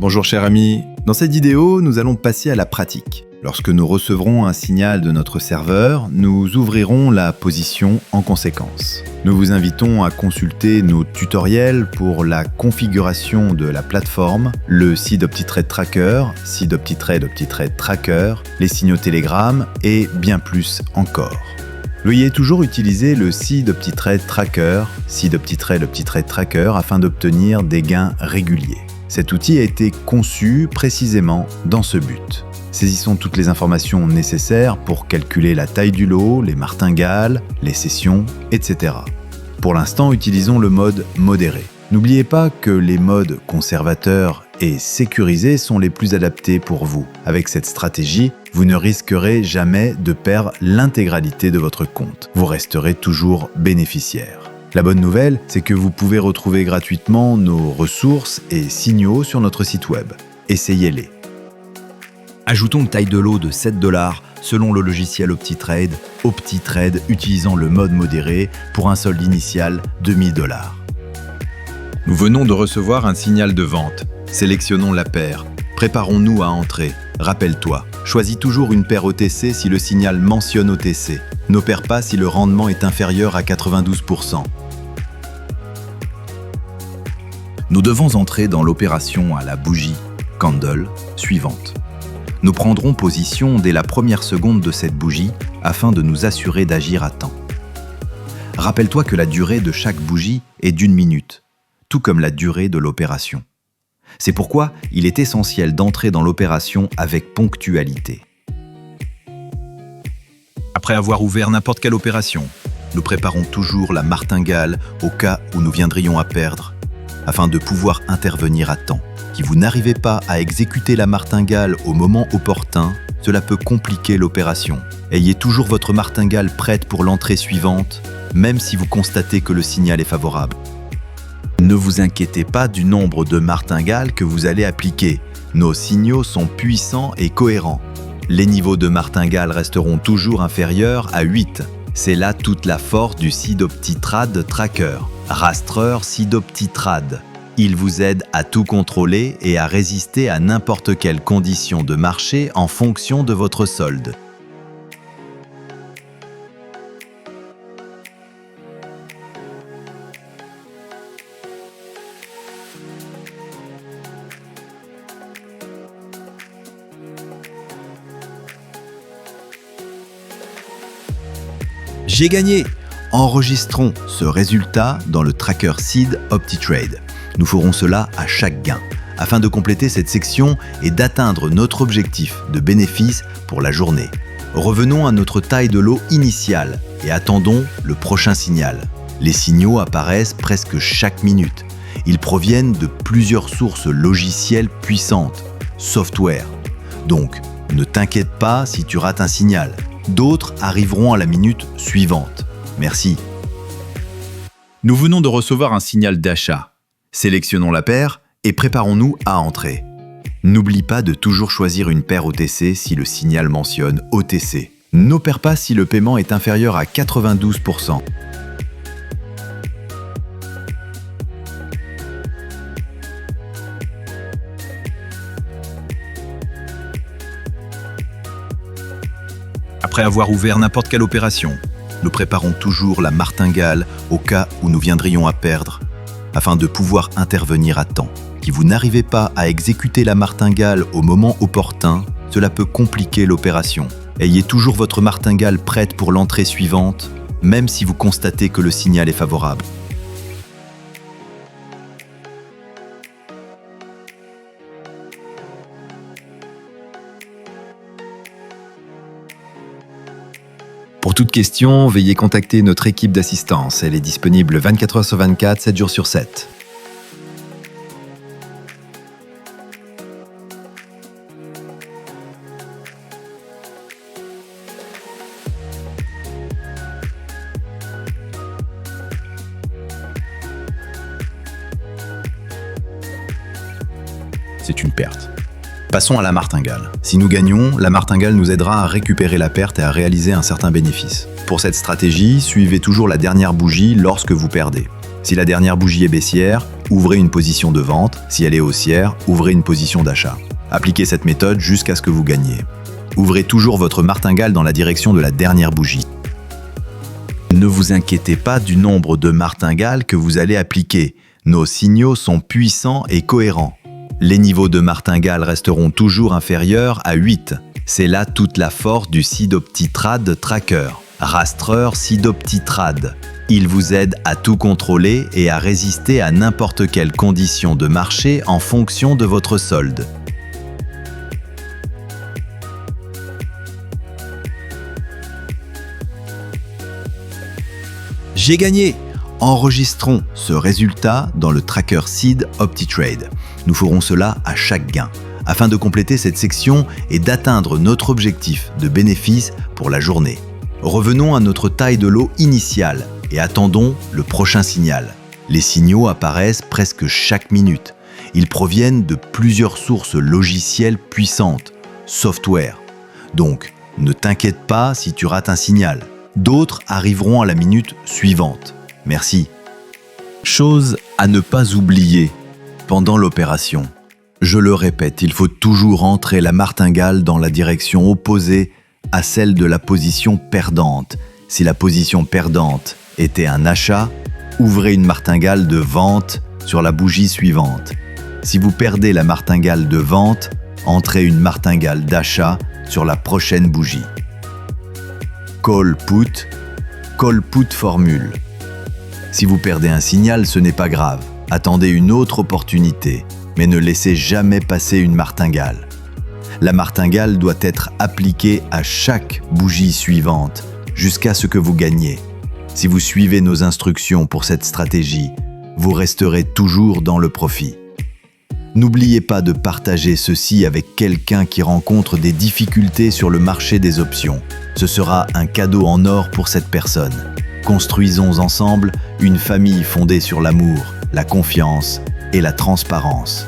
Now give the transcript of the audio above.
Bonjour cher ami, dans cette vidéo, nous allons passer à la pratique. Lorsque nous recevrons un signal de notre serveur, nous ouvrirons la position en conséquence. Nous vous invitons à consulter nos tutoriels pour la configuration de la plateforme, le Seed OptiTrade Tracker, Seed OptiTrade Tracker, les signaux Telegram et bien plus encore. Veuillez toujours utiliser le Seed OptiTrade Tracker, Seed OptiTrade Tracker afin d'obtenir des gains réguliers. Cet outil a été conçu précisément dans ce but. Saisissons toutes les informations nécessaires pour calculer la taille du lot, les martingales, les sessions, etc. Pour l'instant, utilisons le mode modéré. N'oubliez pas que les modes conservateurs et sécurisés sont les plus adaptés pour vous. Avec cette stratégie, vous ne risquerez jamais de perdre l'intégralité de votre compte. Vous resterez toujours bénéficiaire. La bonne nouvelle, c'est que vous pouvez retrouver gratuitement nos ressources et signaux sur notre site web. Essayez-les. Ajoutons une taille de lot de 7$ selon le logiciel OptiTrade, utilisant le mode modéré pour un solde initial de 1000$. Nous venons de recevoir un signal de vente. Sélectionnons la paire. Préparons-nous à entrer. Rappelle-toi, choisis toujours une paire OTC si le signal mentionne OTC. N'opère pas si le rendement est inférieur à 92%. Nous devons entrer dans l'opération à la bougie, candle, suivante. Nous prendrons position dès la première seconde de cette bougie afin de nous assurer d'agir à temps. Rappelle-toi que la durée de chaque bougie est d'1 minute, tout comme la durée de l'opération. C'est pourquoi il est essentiel d'entrer dans l'opération avec ponctualité. Après avoir ouvert n'importe quelle opération, nous préparons toujours la martingale au cas où nous viendrions à perdre, afin de pouvoir intervenir à temps. Si vous n'arrivez pas à exécuter la martingale au moment opportun, cela peut compliquer l'opération. Ayez toujours votre martingale prête pour l'entrée suivante, même si vous constatez que le signal est favorable. Ne vous inquiétez pas du nombre de martingales que vous allez appliquer. Nos signaux sont puissants et cohérents. Les niveaux de martingale resteront toujours inférieurs à 8. C'est là toute la force du Seed OptiTrade Tracker, rastreur Seed OptiTrade. Il vous aide à tout contrôler et à résister à n'importe quelle condition de marché en fonction de votre solde. J'ai gagné! Enregistrons ce résultat dans le tracker Seed OptiTrade. Nous ferons cela à chaque gain, afin de compléter cette section et d'atteindre notre objectif de bénéfice pour la journée. Revenons à notre taille de lot initiale et attendons le prochain signal. Les signaux apparaissent presque chaque minute. Ils proviennent de plusieurs sources logicielles puissantes, software. Donc, ne t'inquiète pas si tu rates un signal. D'autres arriveront à la minute suivante. Merci. Nous venons de recevoir un signal d'achat. Sélectionnons la paire et préparons-nous à entrer. N'oublie pas de toujours choisir une paire OTC si le signal mentionne OTC. N'opère pas si le paiement est inférieur à 92%. Après avoir ouvert n'importe quelle opération, nous préparons toujours la martingale au cas où nous viendrions à perdre, afin de pouvoir intervenir à temps. Si vous n'arrivez pas à exécuter la martingale au moment opportun, cela peut compliquer l'opération. Ayez toujours votre martingale prête pour l'entrée suivante, même si vous constatez que le signal est favorable. Pour toute question, veuillez contacter notre équipe d'assistance. Elle est disponible 24h sur 24, 7 jours sur 7. C'est une perte. Passons à la martingale. Si nous gagnons, la martingale nous aidera à récupérer la perte et à réaliser un certain bénéfice. Pour cette stratégie, suivez toujours la dernière bougie lorsque vous perdez. Si la dernière bougie est baissière, ouvrez une position de vente. Si elle est haussière, ouvrez une position d'achat. Appliquez cette méthode jusqu'à ce que vous gagniez. Ouvrez toujours votre martingale dans la direction de la dernière bougie. Ne vous inquiétez pas du nombre de martingales que vous allez appliquer. Nos signaux sont puissants et cohérents. Les niveaux de martingale resteront toujours inférieurs à 8. C'est là toute la force du Seedoptitrade Tracker, rastreur Seedoptitrade. Il vous aide à tout contrôler et à résister à n'importe quelle condition de marché en fonction de votre solde. J'ai gagné! Enregistrons ce résultat dans le tracker Seed OptiTrade. Nous ferons cela à chaque gain, afin de compléter cette section et d'atteindre notre objectif de bénéfice pour la journée. Revenons à notre taille de lot initiale et attendons le prochain signal. Les signaux apparaissent presque chaque minute. Ils proviennent de plusieurs sources logicielles puissantes, software. Donc, ne t'inquiète pas si tu rates un signal. D'autres arriveront à la minute suivante. Merci. Chose à ne pas oublier pendant l'opération. Je le répète, il faut toujours entrer la martingale dans la direction opposée à celle de la position perdante. Si la position perdante était un achat, ouvrez une martingale de vente sur la bougie suivante. Si vous perdez la martingale de vente, entrez une martingale d'achat sur la prochaine bougie. Call put formule. Si vous perdez un signal, ce n'est pas grave. Attendez une autre opportunité, mais ne laissez jamais passer une martingale. La martingale doit être appliquée à chaque bougie suivante, jusqu'à ce que vous gagniez. Si vous suivez nos instructions pour cette stratégie, vous resterez toujours dans le profit. N'oubliez pas de partager ceci avec quelqu'un qui rencontre des difficultés sur le marché des options. Ce sera un cadeau en or pour cette personne. Construisons ensemble une famille fondée sur l'amour, la confiance et la transparence.